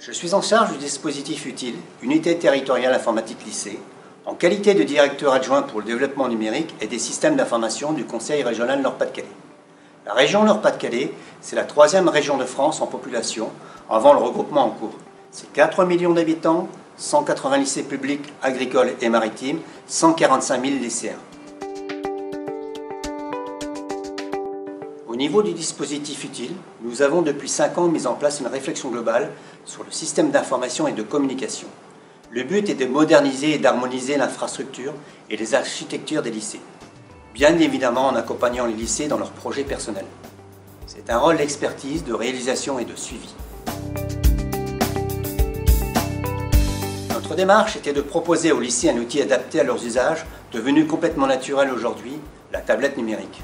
Je suis en charge du dispositif utile, unité territoriale informatique lycée, en qualité de directeur adjoint pour le développement numérique et des systèmes d'information du Conseil régional Nord-Pas-de-Calais. La région Nord-Pas-de-Calais, c'est la 3e région de France en population, avant le regroupement en cours. C'est 4 millions d'habitants, 180 lycées publics, agricoles et maritimes, 145 000 lycéens. Au niveau du dispositif utile, nous avons depuis 5 ans mis en place une réflexion globale sur le système d'information et de communication. Le but est de moderniser et d'harmoniser l'infrastructure et les architectures des lycées, bien évidemment en accompagnant les lycées dans leurs projets personnels. C'est un rôle d'expertise, de réalisation et de suivi. Notre démarche était de proposer aux lycées un outil adapté à leurs usages, devenu complètement naturel aujourd'hui, la tablette numérique.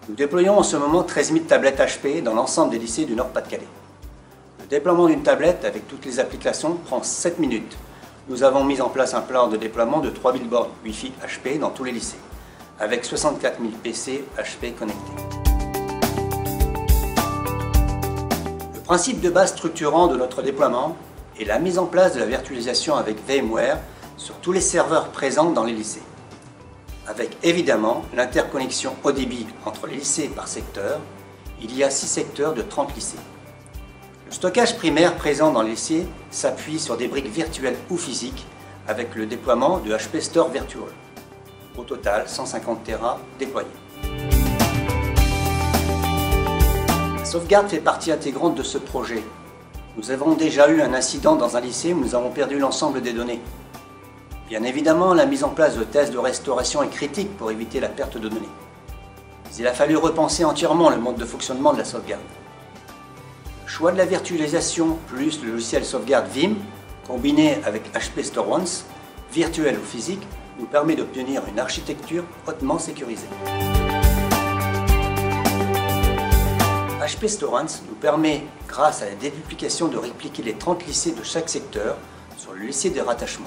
Nous déployons en ce moment 13 000 tablettes HP dans l'ensemble des lycées du Nord-Pas-de-Calais. Le déploiement d'une tablette avec toutes les applications prend 7 minutes. Nous avons mis en place un plan de déploiement de 3 000 bornes Wi-Fi HP dans tous les lycées, avec 64 000 PC HP connectés. Le principe de base structurant de notre déploiement est la mise en place de la virtualisation avec VMware sur tous les serveurs présents dans les lycées, avec évidemment l'interconnexion haut débit entre les lycées par secteur. Il y a 6 secteurs de 30 lycées. Le stockage primaire présent dans les lycées s'appuie sur des briques virtuelles ou physiques avec le déploiement de HP Store Virtual. Au total, 150 Tera déployés. La sauvegarde fait partie intégrante de ce projet. Nous avons déjà eu un incident dans un lycée où nous avons perdu l'ensemble des données. Bien évidemment, la mise en place de tests de restauration est critique pour éviter la perte de données. Mais il a fallu repenser entièrement le mode de fonctionnement de la sauvegarde. Le choix de la virtualisation plus le logiciel sauvegarde Vim, combiné avec HP Store Once, virtuel ou physique, nous permet d'obtenir une architecture hautement sécurisée. HP Store Once nous permet, grâce à la déduplication, de répliquer les 30 lycées de chaque secteur sur le lycée de rattachement.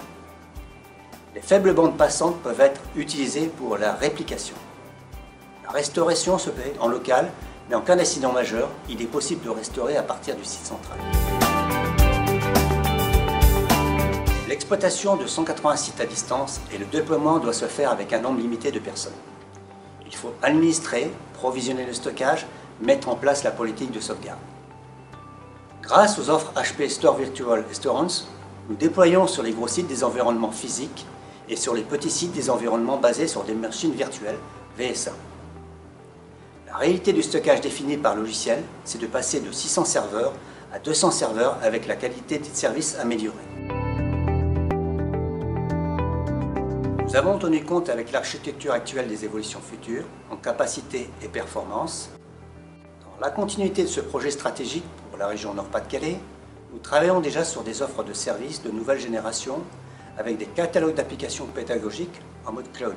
Les faibles bandes passantes peuvent être utilisées pour la réplication. La restauration se fait en local, mais en cas d'incident majeur, il est possible de restaurer à partir du site central. L'exploitation de 180 sites à distance et le déploiement doit se faire avec un nombre limité de personnes. Il faut administrer, provisionner le stockage, mettre en place la politique de sauvegarde. Grâce aux offres HP Store Virtual et Store Once, nous déployons sur les gros sites des environnements physiques et sur les petits sites des environnements basés sur des machines virtuelles VSA. La réalité du stockage définie par logiciel, c'est de passer de 600 serveurs à 200 serveurs avec la qualité de service améliorée. Nous avons tenu compte avec l'architecture actuelle des évolutions futures en capacité et performance. Dans la continuité de ce projet stratégique pour la région Nord-Pas-de-Calais, nous travaillons déjà sur des offres de services de nouvelle génération avec des catalogues d'applications pédagogiques en mode cloud.